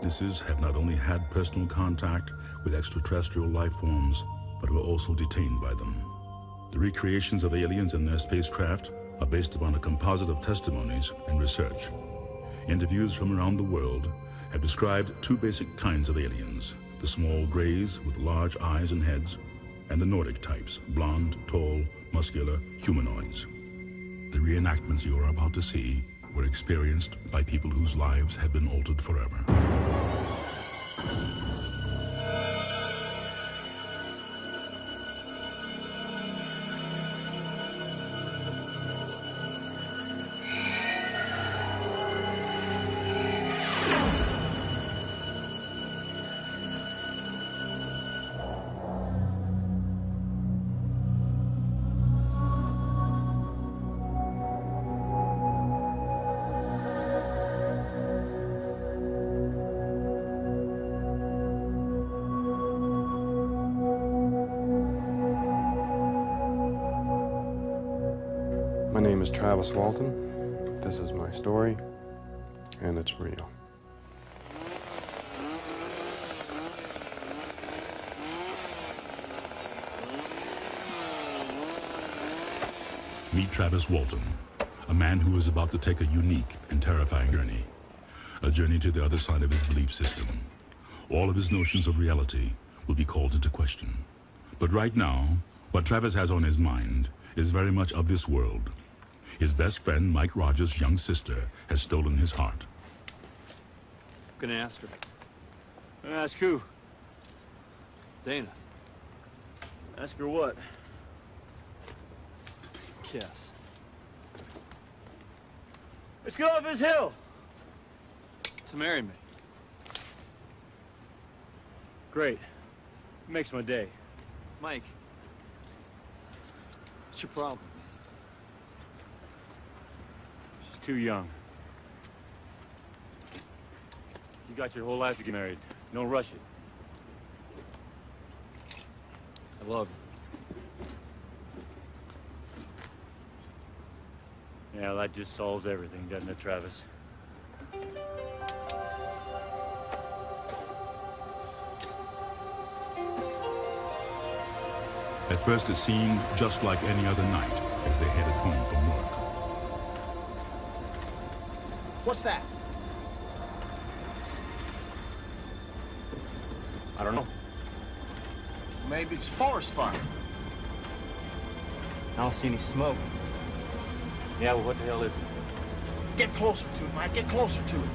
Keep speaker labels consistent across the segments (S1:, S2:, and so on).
S1: witnesses have not only had personal contact with extraterrestrial life forms, but were also detained by them. The recreations of aliens and their spacecraft are based upon a composite of testimonies and research. Interviews from around the world have described two basic kinds of aliens: the small grays with large eyes and heads, and the Nordic types, blonde, tall, muscular humanoids. The reenactments you are about to see were experienced by people whose lives have been altered forever.
S2: My name is Travis Walton. This is my story, and it's real.
S1: Meet Travis Walton, a man who is about to take a unique and terrifying journey. A journey to the other side of his belief system. All of his notions of reality will be called into question. But right now, what Travis has on his mind is very much of this world. His best friend, Mike Rogers' young sister, has stolen his heart.
S3: I'm gonna ask her. Gonna ask who? Dana. Ask her what? Kiss. Let's get off this hill! To marry me. Great. Makes my day. Mike. What's your problem? She's too young. You got your whole life to get married. Don't rush it. I love you. Yeah, that just solves everything, doesn't it, Travis?
S1: At first it seemed just like any other night as they headed home from work.
S4: What's that?
S2: I don't know.
S4: Maybe it's forest fire.
S3: I don't see any smoke. Yeah, well, what the hell is it?
S4: Get closer to it, Mike. Get closer to it.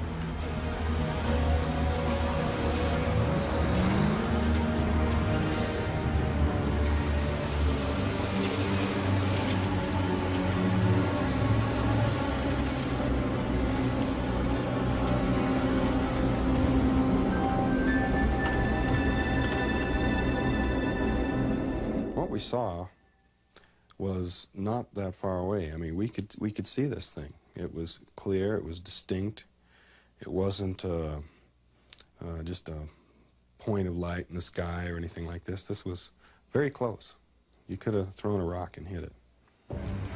S2: What we saw was not that far away. I mean, we could see this thing. It was clear. It was distinct. It wasn't just a point of light in the sky or anything like this. This was very close. You could have thrown a rock and hit it.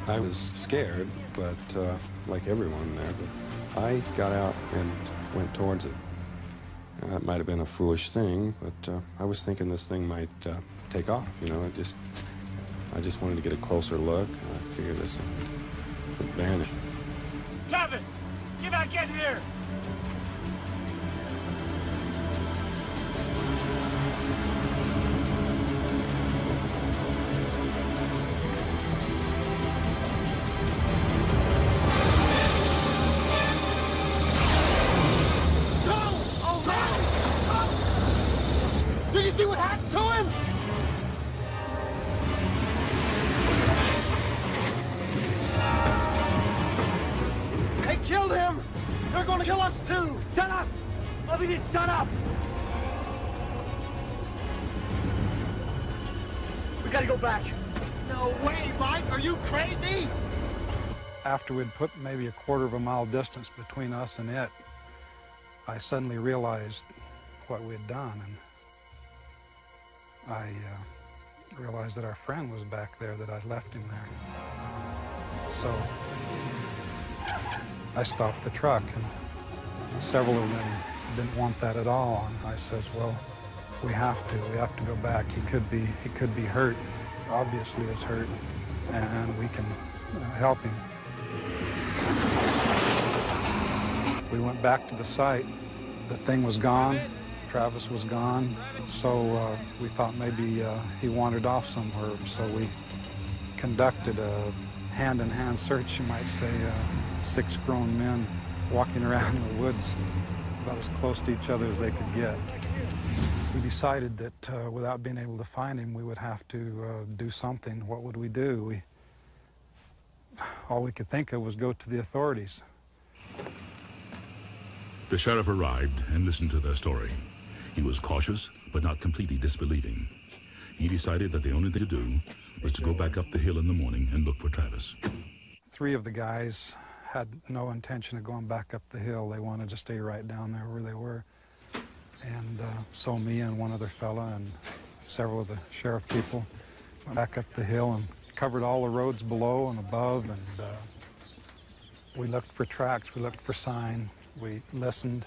S2: I was scared, but like everyone there, but I got out and went towards it. It might have been a foolish thing, but I was thinking this thing might take off. You know, I just wanted to get a closer look. I figured this would vanish.
S3: Travis! Get back in here!
S4: Did you see what happened to him? They killed him! They're gonna kill us too!
S3: Shut up! Obviously, shut up! We gotta go back.
S4: No way, Mike! Are you crazy?
S5: After we'd put maybe a quarter of a mile distance between us and it, I suddenly realized what we'd done, and I realized that our friend was back there, that I'd left him there. So I stopped the truck, and several of them didn't want that at all. And I says, well, we have to go back. He could be hurt, obviously is hurt, and we can help him. We went back to the site. The thing was gone. Travis was gone. So we thought maybe he wandered off somewhere. So we conducted a hand-in-hand search, you might say, 6 grown men walking around in the woods about as close to each other as they could get. We decided that without being able to find him, we would have to do something. What would we do? All we could think of was go to the authorities.
S1: The sheriff arrived and listened to their story. He was cautious, but not completely disbelieving. He decided that the only thing to do was to go back up the hill in the morning and look for Travis.
S5: 3 of the guys had no intention of going back up the hill. They wanted to stay right down there where they were. And so me and one other fella and several of the sheriff people went back up the hill and covered all the roads below and above, and we looked for tracks, we looked for sign, we listened.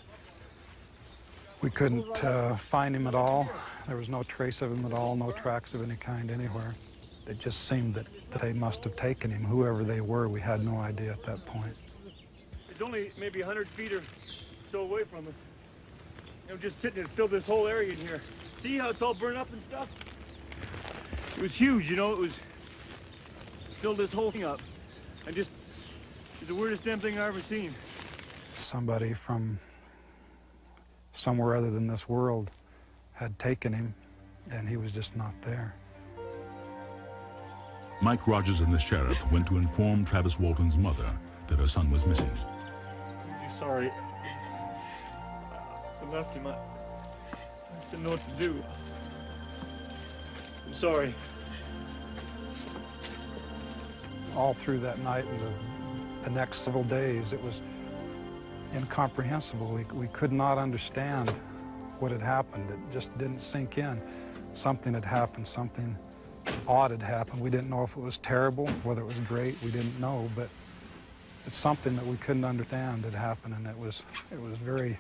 S5: We couldn't find him at all. There was no trace of him at all, no tracks of any kind anywhere. It just seemed that they must have taken him, whoever they were. We had no idea at that point.
S6: It's only maybe 100 feet or so away from us. I'm just sitting and filled this whole area in here. See how it's all burned up and stuff? It was huge, you know, it was filled this whole thing up. It's the weirdest damn thing I've ever seen.
S5: Somebody from somewhere other than this world had taken him, and he was just not there.
S1: Mike Rogers and the sheriff went to inform Travis Walton's mother that her son was missing.
S6: I'm sorry. I left him. I just didn't know what to do. I'm sorry.
S5: All through that night and the next several days, it was incomprehensible. We could not understand what had happened. It just didn't sink in. Something had happened, something odd had happened. We didn't know if it was terrible, whether it was great, we didn't know, but it's something that we couldn't understand had happened, and it was very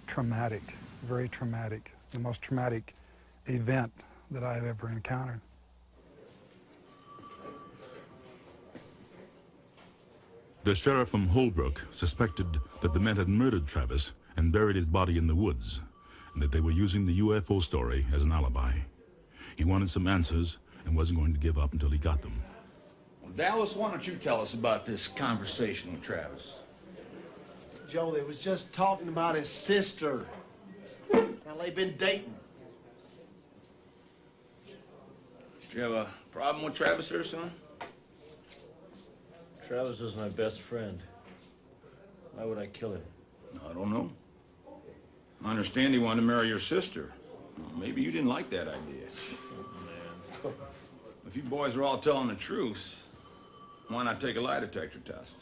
S5: traumatic, very traumatic, the most traumatic event that I've ever encountered.
S1: The sheriff from Holbrook suspected that the men had murdered Travis and buried his body in the woods, and that they were using the UFO story as an alibi. He wanted some answers and wasn't going to give up until he got them.
S7: Well, Dallas, why don't you tell us about this conversation with Travis?
S4: Joe, they was just talking about his sister. Now, they've been dating.
S7: Did you have a problem with Travis there, son?
S8: Travis was my best friend. Why would I kill him?
S7: I don't know. I understand he wanted to marry your sister. Well, maybe you didn't like that idea.
S8: Oh, man.
S7: If you boys are all telling the truth, why not take a lie detector test?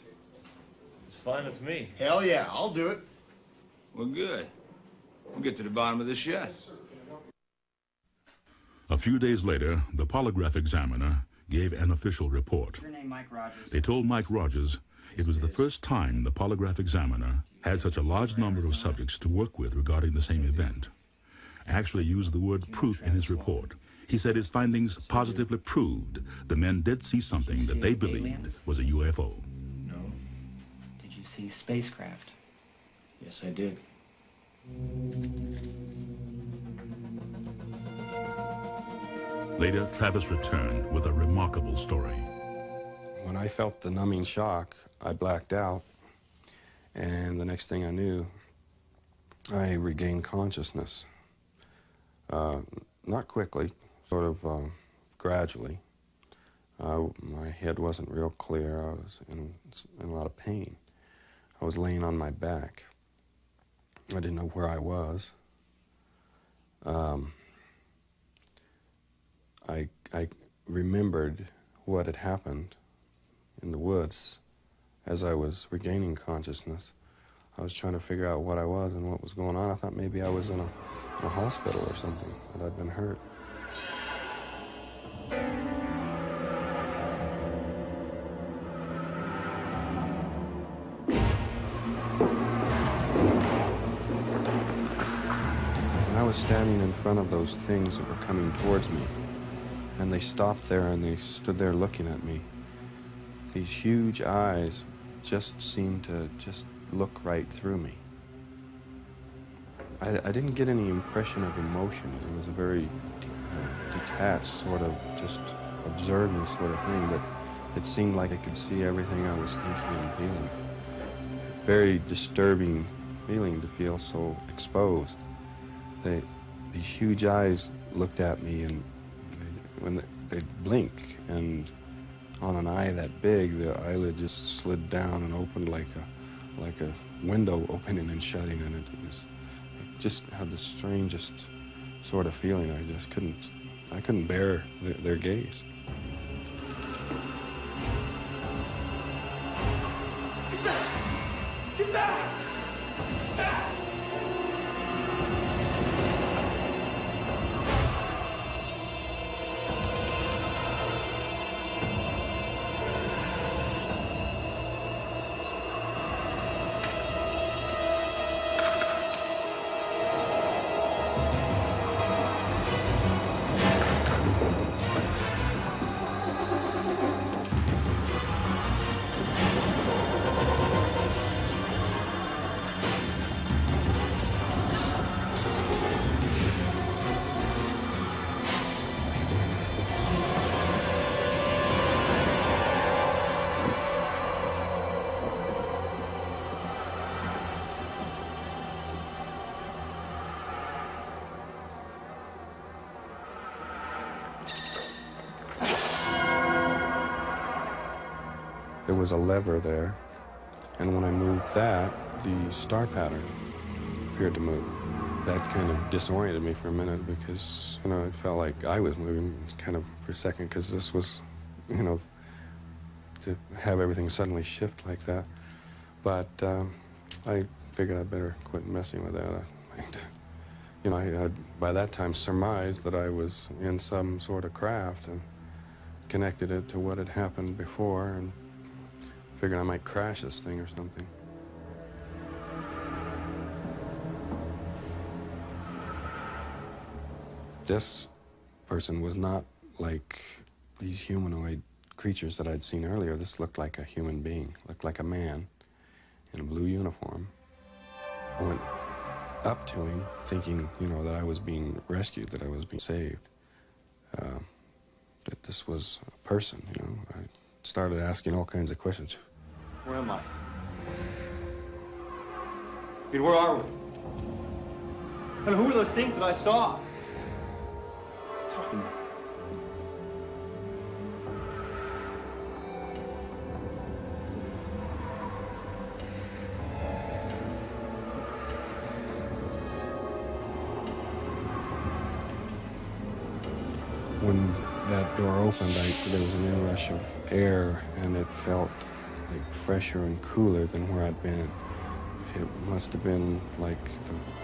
S8: It's fine with me.
S4: Hell yeah, I'll do it.
S7: Well, good. We'll get to the bottom of this yet.
S1: A few days later, the polygraph examiner gave an official report.
S9: Your name, Mike Rogers.
S1: They told Mike Rogers it was the first time the polygraph examiner had such a large number of subjects to work with regarding the same event. Actually used the word proof in his report. He said his findings positively proved the men did see something that they believed was a UFO.
S8: No.
S9: Did you see spacecraft?
S8: Yes, I did.
S1: Later, Travis returned with a remarkable story.
S2: When I felt the numbing shock, I blacked out, and the next thing I knew, I regained consciousness. Not quickly, sort of gradually. My head wasn't real clear. I was in a lot of pain. I was laying on my back. I didn't know where I was. I remembered what had happened in the woods as I was regaining consciousness. I was trying to figure out what I was and what was going on. I thought maybe I was in a hospital or something, that I'd been hurt. was standing in front of those things that were coming towards me, and they stopped there and they stood there looking at me, these huge eyes just seemed to just look right through me. I didn't get any impression of emotion. It was a very detached sort of just observing sort of thing, but it seemed like I could see everything I was thinking and feeling. Very disturbing feeling to feel so exposed. These huge eyes looked at me, and when they'd blink, and on an eye that big, the eyelid just slid down and opened like a window opening and shutting, and it just had the strangest sort of feeling. I couldn't bear their gaze.
S6: Get back! Get back! Back!
S2: There was a lever there, and when I moved that, the star pattern appeared to move. That kind of disoriented me for a minute because, you know, it felt like I was moving kind of for a second, because this was, you know, to have everything suddenly shift like that. But I figured I'd better quit messing with that. You know, I had by that time surmised that I was in some sort of craft and connected it to what had happened before, and figured I might crash this thing or something. This person was not like these humanoid creatures that I'd seen earlier. This looked like a human being, looked like a man in a blue uniform. I went up to him thinking, you know, that I was being rescued, that I was being saved, that this was a person, you know. I started asking all kinds of questions.
S3: Where am I? I mean, where are we? And who are those things that I saw? Talk to me.
S2: When that door opened, there was an inrush of air, and it felt like fresher and cooler than where I'd been. It must have been like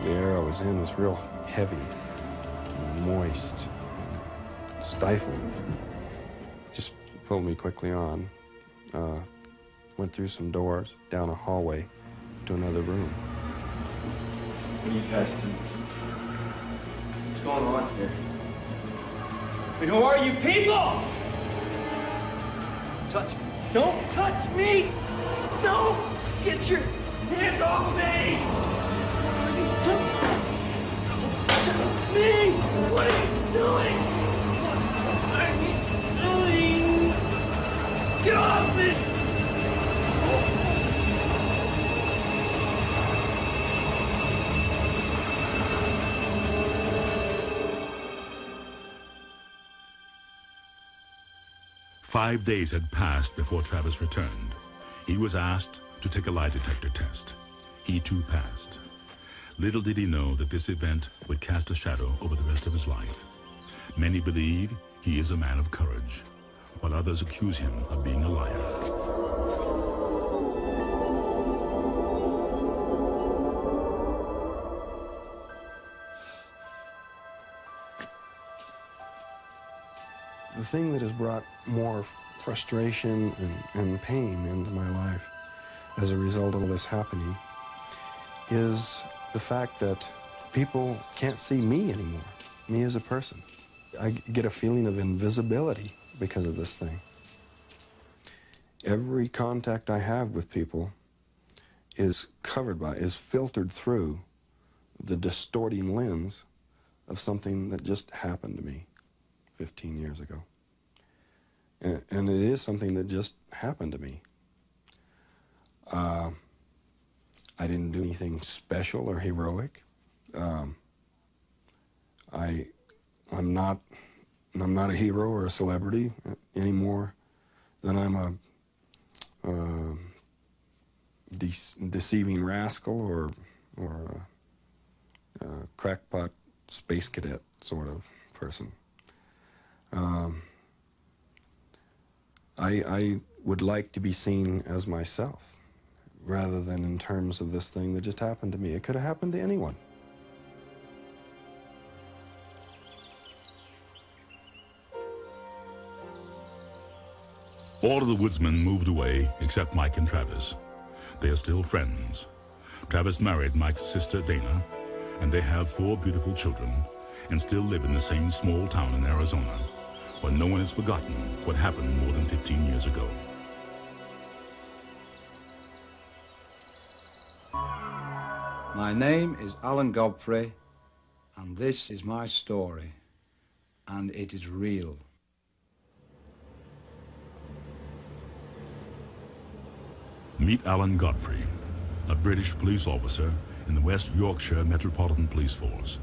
S2: the air I was in was real heavy, and moist, and stifling. Just pulled me quickly on, went through some doors, down a hallway, to another room.
S3: What are you guys doing? What's going on here? I mean, who are you people? Touch me. Don't touch me! Don't! Get your hands off me! What are you doing? Me! What are you doing? What are you doing? Get off me!
S1: 5 days had passed before Travis returned. He was asked to take a lie detector test. He too passed. Little did he know that this event would cast a shadow over the rest of his life. Many believe he is a man of courage, while others accuse him of being a liar.
S2: The thing that has brought more frustration and pain into my life as a result of all this happening is the fact that people can't see me anymore, me as a person. I get a feeling of invisibility because of this thing. Every contact I have with people is covered by, is filtered through the distorting lens of something that just happened to me 15 years ago. And it is something that just happened to me. I didn't do anything special or heroic. I'm not a hero or a celebrity any more than I'm a deceiving rascal or a crackpot space cadet sort of person. I would like to be seen as myself rather than in terms of this thing that just happened to me. It could have happened to anyone.
S1: All of the woodsmen moved away except Mike and Travis. They are still friends. Travis married Mike's sister Dana, and they have 4 beautiful children and still live in the same small town in Arizona, where no one has forgotten what happened more than 15 years ago.
S10: My name is Alan Godfrey, and this is my story, and it is real.
S1: Meet Alan Godfrey, a British police officer in the West Yorkshire Metropolitan Police Force.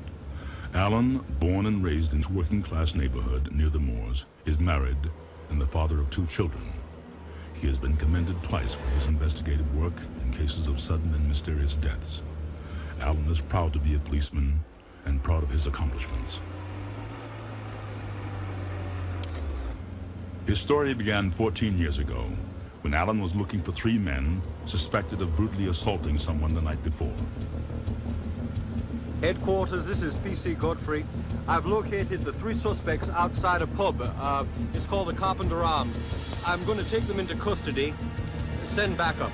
S1: Alan, born and raised in a working-class neighborhood near the moors, is married and the father of 2 children. He has been commended twice for his investigative work in cases of sudden and mysterious deaths. Alan is proud to be a policeman and proud of his accomplishments. His story began 14 years ago, when Alan was looking for 3 men suspected of brutally assaulting someone the night before.
S11: Headquarters, this is PC Godfrey. I've located the 3 suspects outside a pub. It's called the Carpenter Arms. I'm going to take them into custody. Send backup.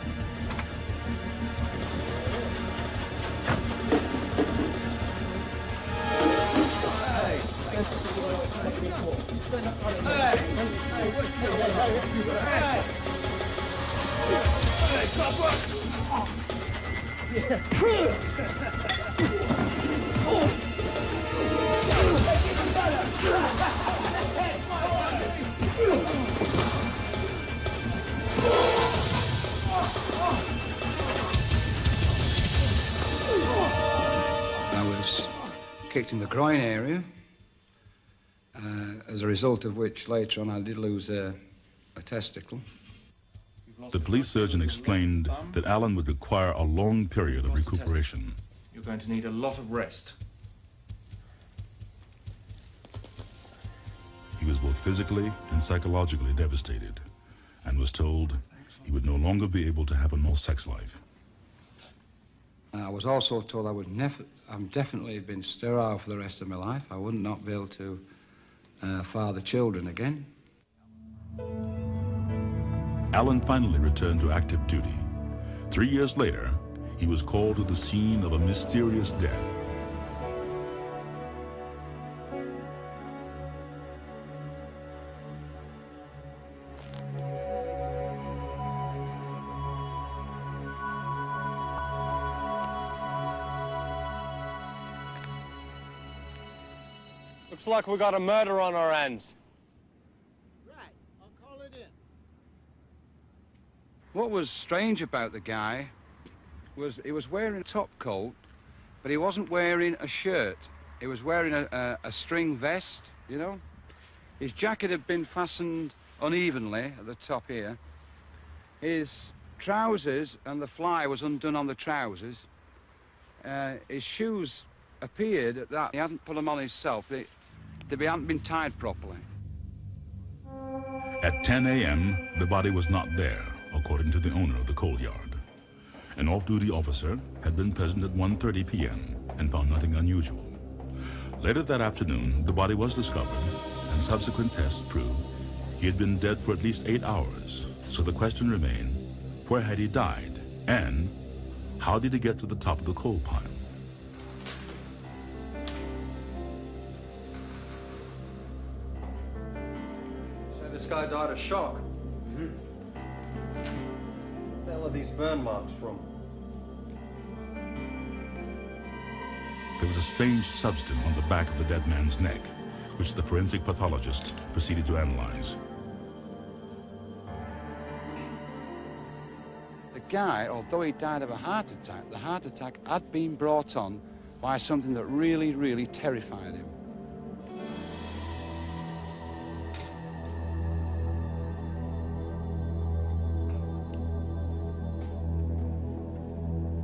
S10: I was kicked in the groin area, as a result of which later on I did lose a testicle.
S1: The police surgeon explained that Alan would require a long period of recuperation.
S3: You're going to need a lot of rest.
S1: He was both physically and psychologically devastated and was told he would no longer be able to have a normal sex life.
S10: I was also told I would I'm definitely been sterile for the rest of my life. I would not be able to father children again.
S1: Alan finally returned to active duty. 3 years later, he was called to the scene of a mysterious death.
S11: Looks like we got a murder on our hands.
S4: Right, I'll call it in.
S10: What was strange about the guy was he was wearing a top coat, but he wasn't wearing a shirt. He was wearing a string vest, you know. His jacket had been fastened unevenly at the top here. His trousers and the fly was undone on the trousers. His shoes appeared that he hadn't put them on himself. They hadn't been tied properly.
S1: At 10 a.m., the body was not there, according to the owner of the coal yard. An off-duty officer had been present at 1:30 p.m. and found nothing unusual. Later that afternoon, the body was discovered, and subsequent tests proved he had been dead for at least 8 hours. So the question remained, where had he died? And how did he get to the top of the coal pile?
S11: guy died of shock. Where the hell are these burn marks from?
S1: There was a strange substance on the back of the dead man's neck, which the forensic pathologist proceeded to analyze.
S10: The guy, although he died of a heart attack, the heart attack had been brought on by something that really, really terrified him.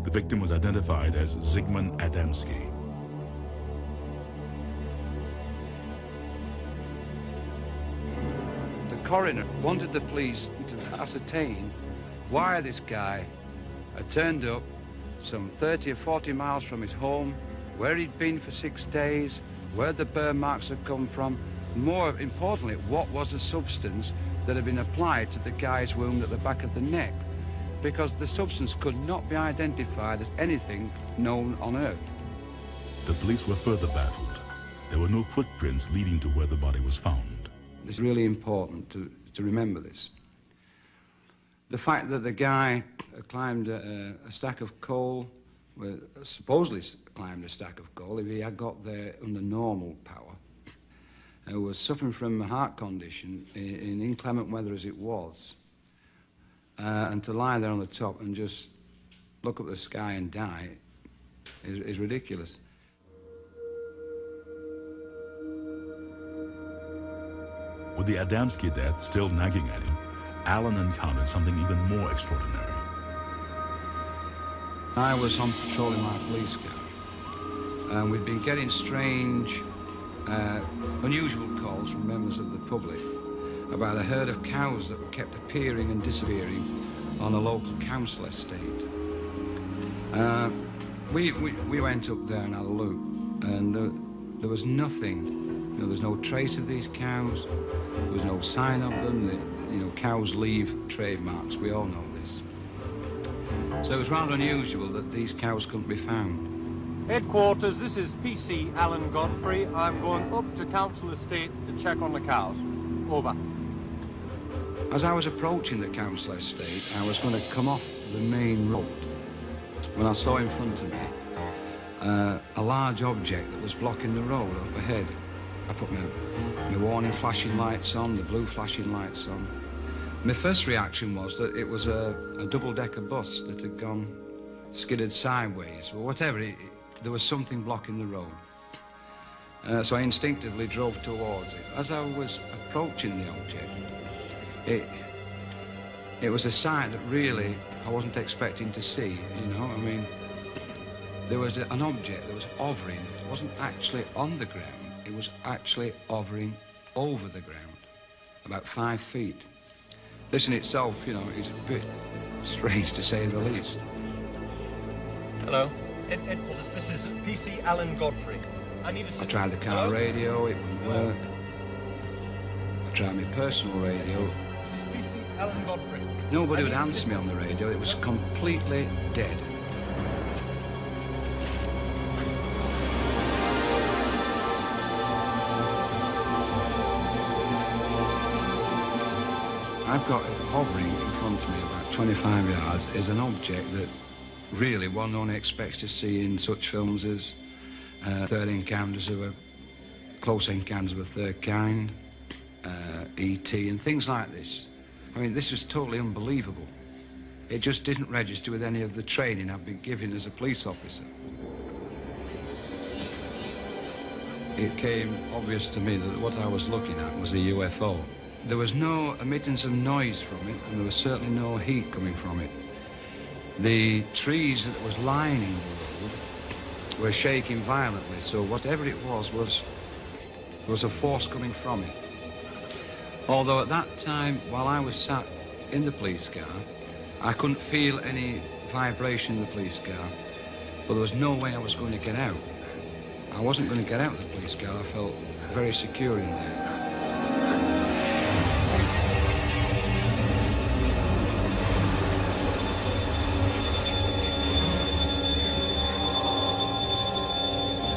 S1: The victim was identified as Zygmunt Adamski.
S10: The coroner wanted the police to ascertain why this guy had turned up some 30 or 40 miles from his home, where he'd been for 6 days, where the burn marks had come from. More importantly, what was the substance that had been applied to the guy's wound at the back of the neck, because the substance could not be identified as anything known on Earth.
S1: The police were further baffled. There were no footprints leading to where the body was found.
S10: It's really important to remember this. The fact that the guy climbed a stack of coal, supposedly climbed a stack of coal, if he had got there under normal power, was suffering from a heart condition in inclement weather as it was, and to lie there on the top and just look up the sky and die is ridiculous.
S1: With the Adamski death still nagging at him, Alan encountered something even more extraordinary.
S10: I was on patrol in my police car, and we'd been getting strange, unusual calls from members of the public about a herd of cows that kept appearing and disappearing on a local council estate. We went up there and had a look, and there was nothing. You know, there's no trace of these cows. There was no sign of them. You know, cows leave trademarks. We all know this. So it was rather unusual that these cows couldn't be found.
S11: Headquarters, this is PC Alan Godfrey. I'm going up to Council Estate to check on the cows. Over.
S10: As I was approaching the council estate, I was going to come off the main road when I saw in front of me a large object that was blocking the road up ahead. I put my warning flashing lights on, the blue flashing lights on. My first reaction was that it was a double-decker bus that had gone skidded sideways, or whatever. There was something blocking the road. So I instinctively drove towards it. As I was approaching the object, it was a sight that really I wasn't expecting to see, you know. I mean, there was an object that was hovering. It wasn't actually on the ground. It was actually hovering over the ground, about 5 feet. This in itself, you know, is a bit strange to say the least.
S11: Hello. Headquarters, this is PC Alan Godfrey. I need assistance.
S10: I tried the car radio, it wouldn't work. I tried my personal radio.
S11: This is PC Alan Godfrey.
S10: Nobody would answer me on the radio. It was completely dead. I've got hovering in front of me about 25 yards is an object that really one only expects to see in such films as Close Encounters of a Third Kind, E.T. and things like this. I mean, this was totally unbelievable. It just didn't register with any of the training I've been given as a police officer. It came obvious to me that what I was looking at was a UFO. There was no emittance of noise from it, and there was certainly no heat coming from it. The trees that was lining the road were shaking violently, so whatever it was a force coming from it. Although at that time, while I was sat in the police car, I couldn't feel any vibration in the police car, but there was no way I was going to get out. I wasn't going to get out of the police car. I felt very secure in there.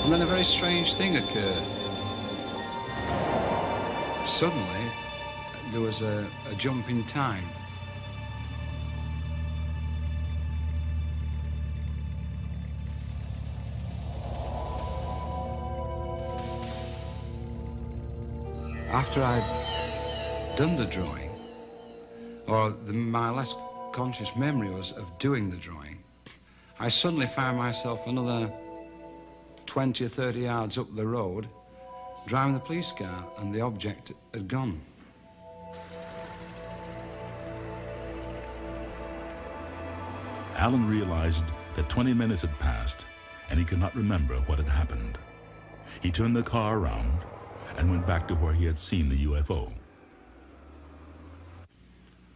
S10: And then a very strange thing occurred. Suddenly, there was a jump in time. After I'd done the drawing, or my last conscious memory was of doing the drawing, I suddenly found myself another 20 or 30 yards up the road, driving the police car, and the object had gone.
S1: Alan realized that 20 minutes had passed, and he could not remember what had happened. He turned the car around and went back to where he had seen the UFO.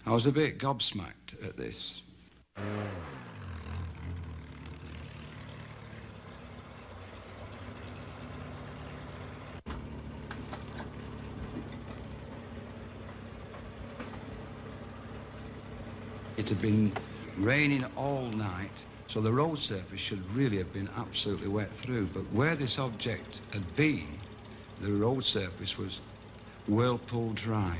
S10: I was a bit gobsmacked at this. It had been raining all night, so the road surface should really have been absolutely wet through. But where this object had been, the road surface was whirlpool dry.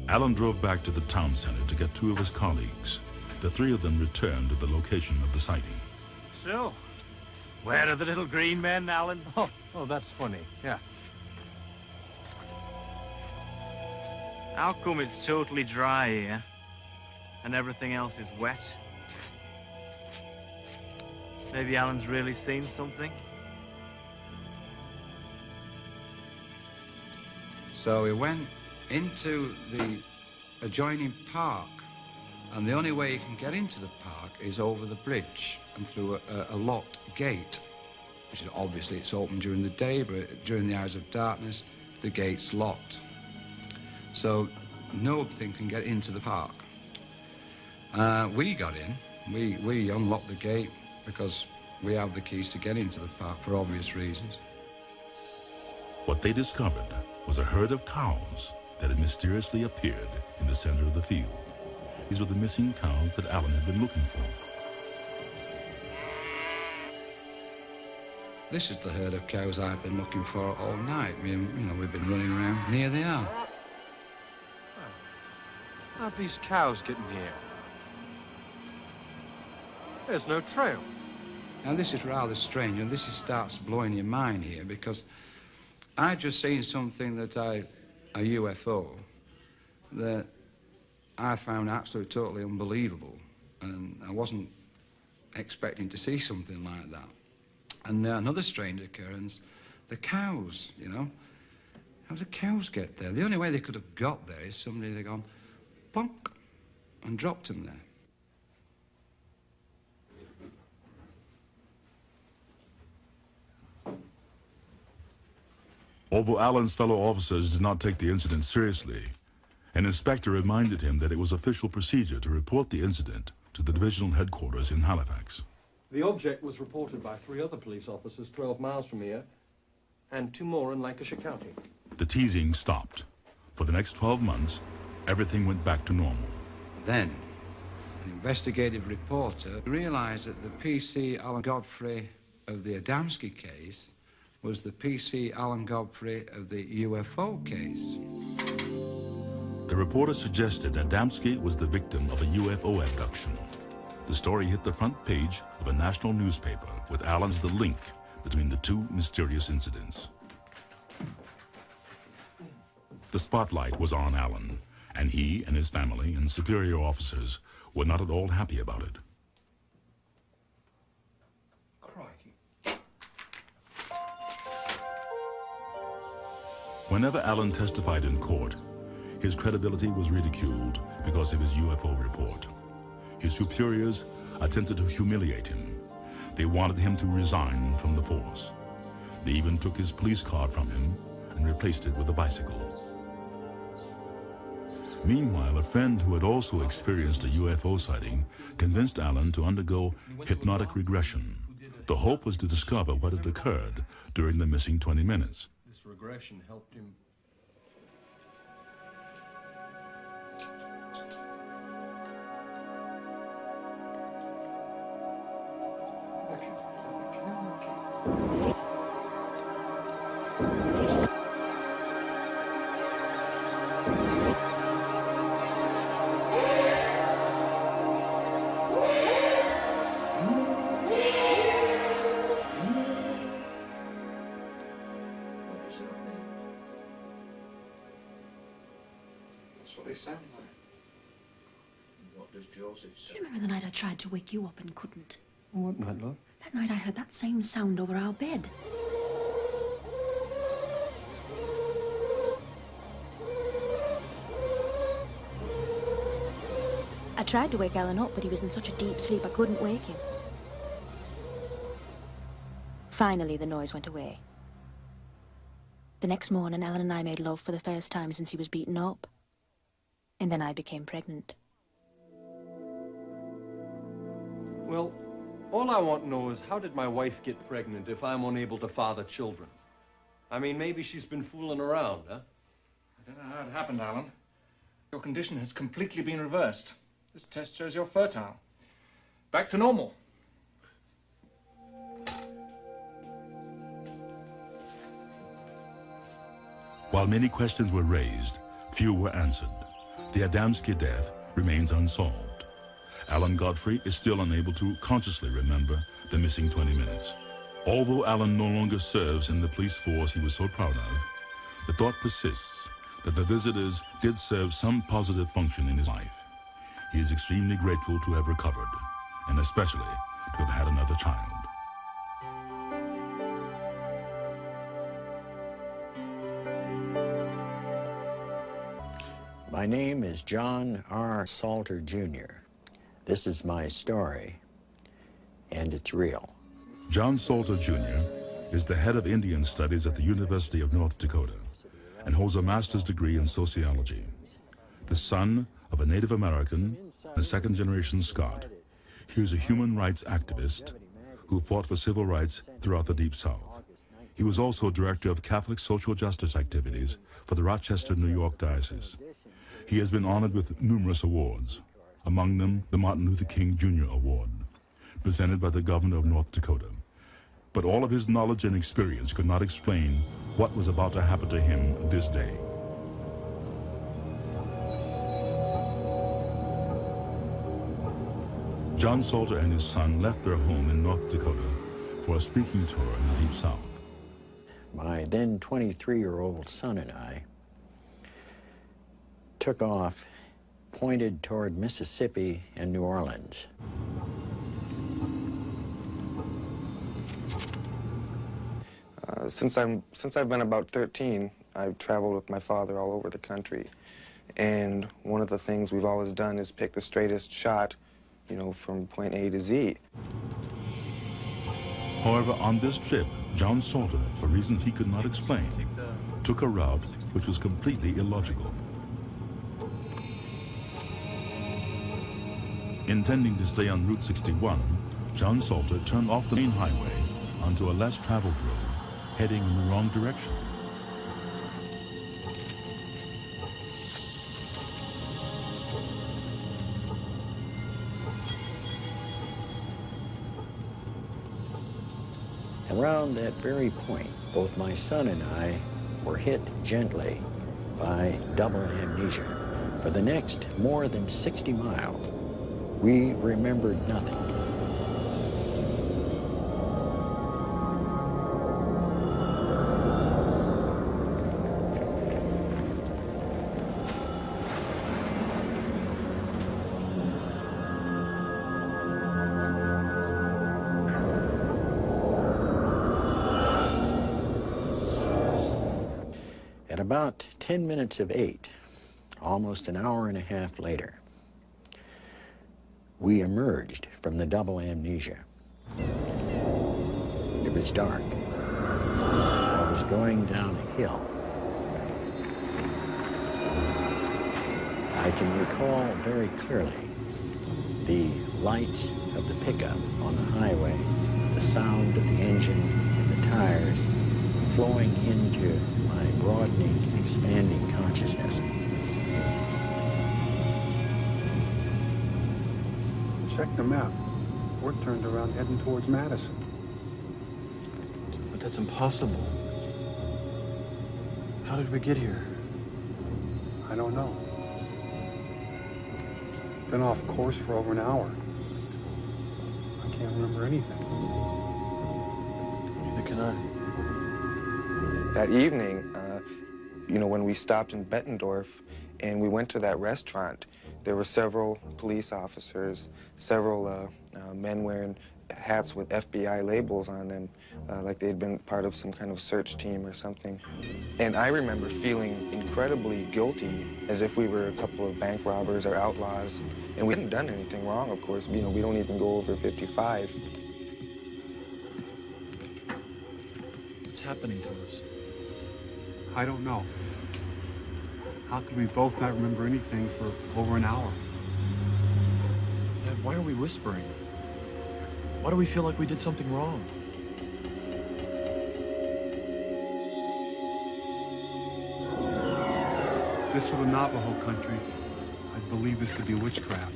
S1: Alan drove back to the town center to get two of his colleagues. The three of them returned to the location of the sighting.
S12: So, where are the little green men, Alan? Oh, that's funny, yeah.
S3: How come it's totally dry here and everything else is wet? Maybe Alan's really seen something?
S10: So we went into the adjoining park, and the only way you can get into the park is over the bridge and through a locked gate, which is obviously it's open during the day, but during the hours of darkness, the gate's locked. So nothing can get into the park. We got in. We unlocked the gate because we have the keys to get into the park for obvious reasons.
S1: What they discovered was a herd of cows that had mysteriously appeared in the center of the field. These were the missing cows that Alan had been looking for.
S10: This is the herd of cows I've been looking for all night. We've been running around, and here they are.
S11: How'd these cows get in here? There's no trail.
S10: Now, this is rather strange, and this starts blowing your mind here, because I just seen something that a UFO, that I found absolutely totally unbelievable, and I wasn't expecting to see something like that. And another strange occurrence, the cows, How did the cows get there? The only way they could have got there is somebody had gone plonk and dropped them there.
S1: Although Alan's fellow officers did not take the incident seriously, an inspector reminded him that it was official procedure to report the incident to the divisional headquarters in Halifax.
S11: The object was reported by 3 other police officers 12 miles from here, and 2 more in Lancashire County.
S1: The teasing stopped. For the next 12 months, everything went back to normal.
S10: Then, an investigative reporter realized that the P.C. Alan Godfrey of the Adamski case was the P.C. Alan Godfrey of the UFO case.
S1: The reporter suggested Adamski was the victim of a UFO abduction. The story hit the front page of a national newspaper with Alan as the link between the 2 mysterious incidents. The spotlight was on Alan, and he and his family and superior officers were not at all happy about it. Whenever Alan testified in court, his credibility was ridiculed because of his UFO report. His superiors attempted to humiliate him. They wanted him to resign from the force. They even took his police card from him and replaced it with a bicycle. Meanwhile, a friend who had also experienced a UFO sighting convinced Alan to undergo hypnotic regression. The hope was to discover what had occurred during the missing 20 minutes.
S11: This regression helped him.
S13: That's what they sound like. What does Joseph say?
S14: Do you remember the night I tried to wake you up and couldn't?
S3: What night, love?
S14: That night I heard that same sound over our bed. I tried to wake Alan up, but he was in such a deep sleep I couldn't wake him. Finally, the noise went away. The next morning, Alan and I made love for the first time since he was beaten up. And then I became pregnant.
S11: Well, all I want to know is how did my wife get pregnant if I'm unable to father children? I mean, maybe she's been fooling around, huh?
S13: I don't know how it happened, Alan. Your condition has completely been reversed. This test shows you're fertile. Back to normal.
S1: While many questions were raised, few were answered. The Adamski death remains unsolved. Alan Godfrey is still unable to consciously remember the missing 20 minutes. Although Alan no longer serves in the police force he was so proud of, the thought persists that the visitors did serve some positive function in his life. He is extremely grateful to have recovered, and especially to have had another child.
S15: My name is John R. Salter, Jr. This is my story, and it's real.
S1: John Salter, Jr. is the head of Indian Studies at the University of North Dakota and holds a master's degree in sociology. The son of a Native American and a second-generation Scot, he was a human rights activist who fought for civil rights throughout the Deep South. He was also director of Catholic social justice activities for the Rochester, New York Diocese. He has been honored with numerous awards, among them the Martin Luther King Jr. Award, presented by the governor of North Dakota. But all of his knowledge and experience could not explain what was about to happen to him this day. John Salter and his son left their home in North Dakota for a speaking tour in the Deep South.
S15: My then 23-year-old son and I took off, pointed toward Mississippi and New Orleans.
S16: Since I've been about 13, I've traveled with my father all over the country. And one of the things we've always done is pick the straightest shot, you know, from point A to Z.
S1: However, on this trip, John Salter, for reasons he could not explain, took a route which was completely illogical. Intending to stay on Route 61, John Salter turned off the main highway onto a less traveled road, heading in the wrong direction.
S15: Around that very point, both my son and I were hit gently by double amnesia. For the next more than 60 miles, we remembered nothing. At about 10 minutes of 8, almost an hour and a half later, we emerged from the double amnesia. It was dark. I was going down a hill. I can recall very clearly the lights of the pickup on the highway, the sound of the engine and the tires flowing into my broadening, expanding consciousness.
S17: Check the map. We're turned around heading towards Madison.
S3: But that's impossible. How did we get here?
S17: I don't know. Been off course for over an hour. I can't remember anything.
S3: Neither can I.
S16: That evening, you know, when we stopped in Bettendorf and we went to that restaurant, there were several police officers, several men wearing hats with FBI labels on them, like they'd been part of some kind of search team or something. And I remember feeling incredibly guilty, as if we were a couple of bank robbers or outlaws. And we hadn't done anything wrong, of course. You know, we don't even go over 55.
S12: What's happening to us?
S17: I don't know. How could we both not remember anything for over an hour?
S12: Dad, why are we whispering? Why do we feel like we did something wrong?
S17: If this were the Navajo country, I'd believe this to be witchcraft.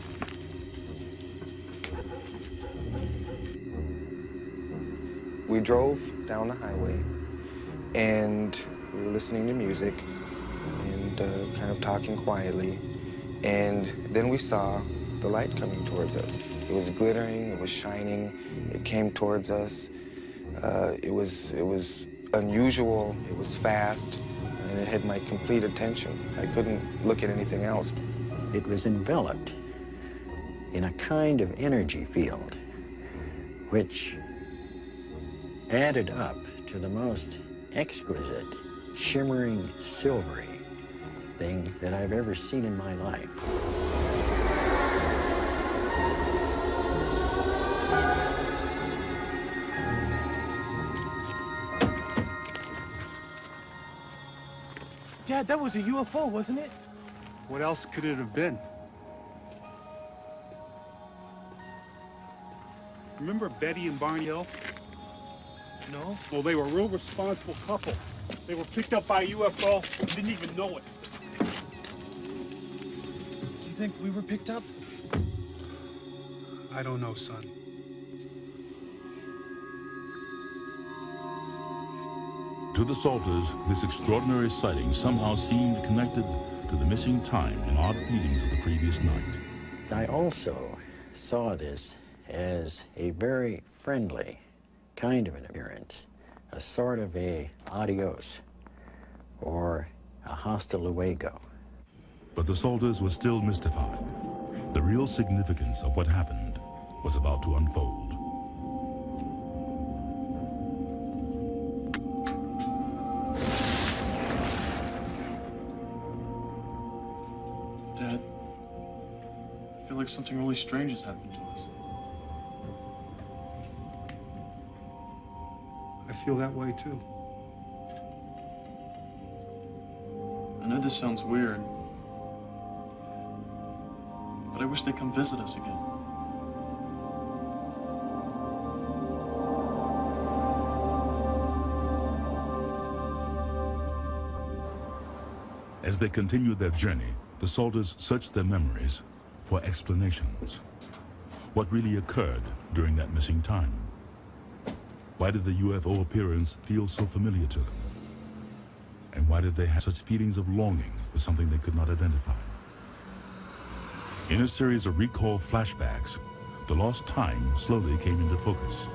S16: We drove down the highway, and we were listening to music and kind of talking quietly, and then we saw the light coming towards us. It was glittering, it was shining, it came towards us. It was unusual, it was fast, and it had my complete attention. I couldn't look at anything else.
S15: It was enveloped in a kind of energy field, which added up to the most exquisite, shimmering, silvery thing that I've ever seen in my life.
S12: Dad, that was a UFO, wasn't it?
S17: What else could it have been? Remember Betty and Barney Hill?
S12: No.
S17: Well, they were a real responsible couple. They were picked up by a UFO and didn't even know it.
S12: Do you think we were picked up?
S17: I don't know, son.
S1: To the Salters, this extraordinary sighting somehow seemed connected to the missing time and odd feelings of the previous night.
S15: I also saw this as a very friendly kind of an appearance, a sort of a adios or a hasta luego.
S1: But the Salters were still mystified. The real significance of what happened was about to unfold.
S13: Dad, I feel like something really strange has happened to us.
S17: I feel that way too.
S13: I know this sounds weird, but I wish they'd come visit us again.
S1: As they continued their journey, the Salters searched their memories for explanations. What really occurred during that missing time? Why did the UFO appearance feel so familiar to them? And why did they have such feelings of longing for something they could not identify? In a series of recall flashbacks, the lost time slowly came into focus.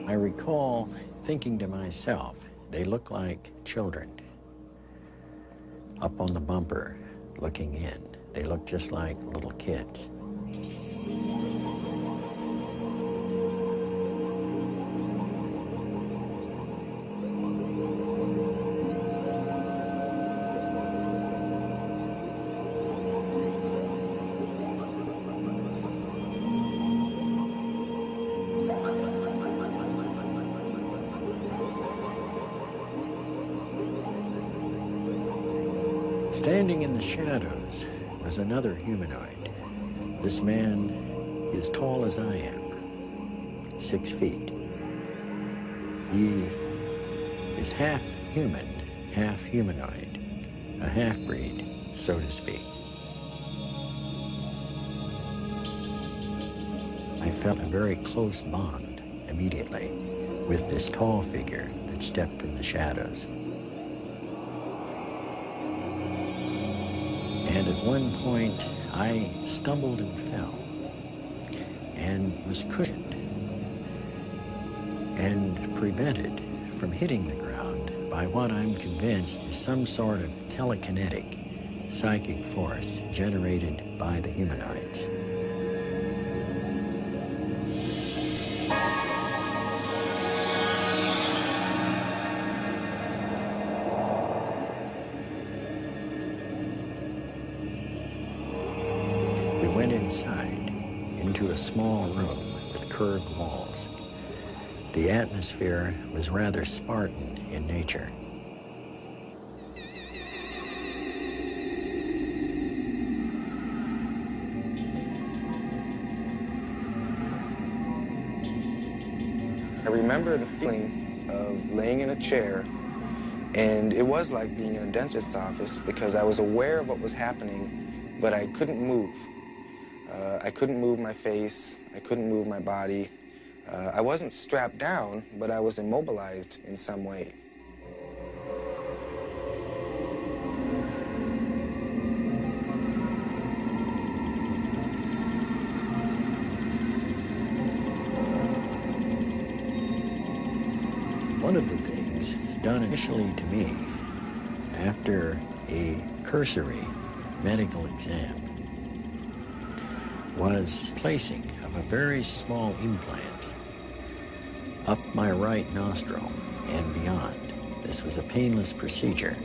S15: I recall thinking to myself, they look like children. Up on the bumper, looking in, they look just like little kids. Standing in the shadows was another humanoid. This man is tall as I am, 6 feet. He is half human, half humanoid, a half-breed, so to speak. I felt a very close bond immediately with this tall figure that stepped from the shadows. And at one point, I stumbled and fell and was cushioned and prevented from hitting the ground by what I'm convinced is some sort of telekinetic psychic force generated by the humanoids. We went inside into a small room with curved walls. The atmosphere was rather Spartan in nature.
S16: I remember the feeling of laying in a chair, and it was like being in a dentist's office because I was aware of what was happening, but I couldn't move. I couldn't move my face, I couldn't move my body. I wasn't strapped down, but I was immobilized in some way.
S15: One of the things done initially to me after a cursory medical exam was placing of a very small implant up my right nostril and beyond. This was a painless procedure,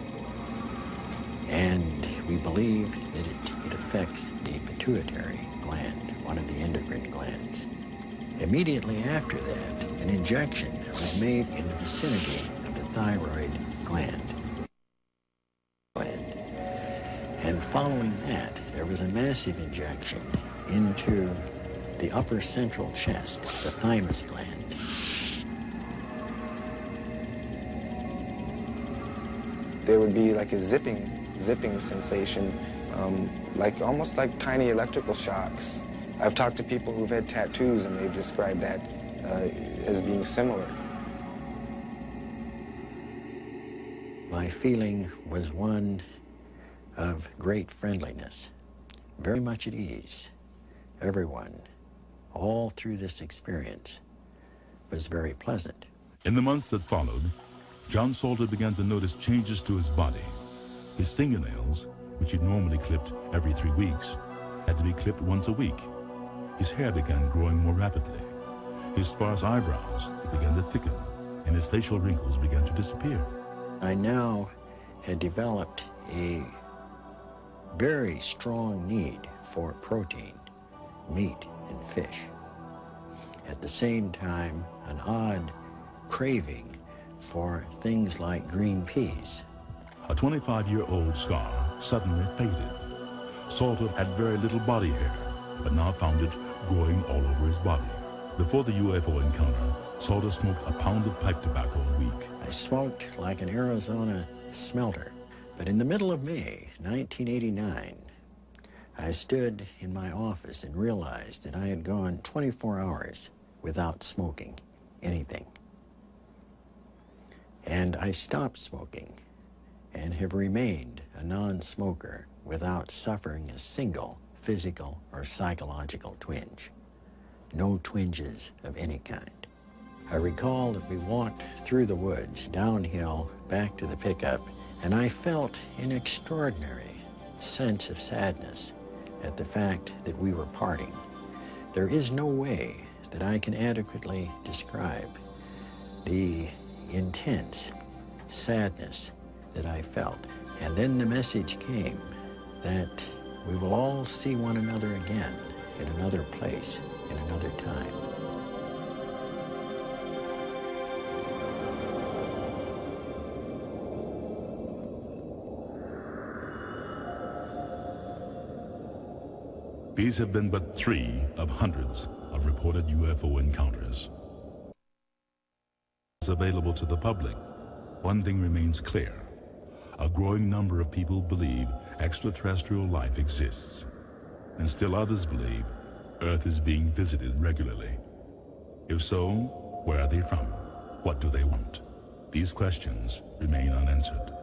S15: and we believe that it affects the pituitary gland, one of the endocrine glands. Immediately after that, an injection was made in the vicinity of the thyroid gland. And following that, there was a massive injection into the upper central chest, the thymus gland.
S16: There would be like a zipping sensation, almost like tiny electrical shocks. I've talked to people who've had tattoos and they've described that as being similar.
S15: My feeling was one of great friendliness, very much at ease. Everyone, all through this experience, was very pleasant.
S1: In the months that followed, John Salter began to notice changes to his body. His fingernails, which he'd normally clipped every 3 weeks, had to be clipped once a week. His hair began growing more rapidly. His sparse eyebrows began to thicken, and his facial wrinkles began to disappear.
S15: I now had developed a very strong need for protein, meat and fish. At the same time, an odd craving for things like green peas.
S1: A 25-year-old scar suddenly faded. Salter had very little body hair, but now found it growing all over his body. Before the UFO encounter, Salter smoked a pound of pipe tobacco a week.
S15: I smoked like an Arizona smelter. But in the middle of May 1989, I stood in my office and realized that I had gone 24 hours without smoking anything. And I stopped smoking and have remained a non-smoker without suffering a single physical or psychological twinge. No twinges of any kind. I recall that we walked through the woods, downhill, back to the pickup, and I felt an extraordinary sense of sadness at the fact that we were parting. There is no way that I can adequately describe the intense sadness that I felt. And then the message came that we will all see one another again in another place, in another time.
S1: These have been but 3 of hundreds of reported UFO encounters. Available to the public, one thing remains clear. a growing number of people believe extraterrestrial life exists, and still others believe Earth is being visited regularly. If so, where are they from? What do they want? These questions remain unanswered.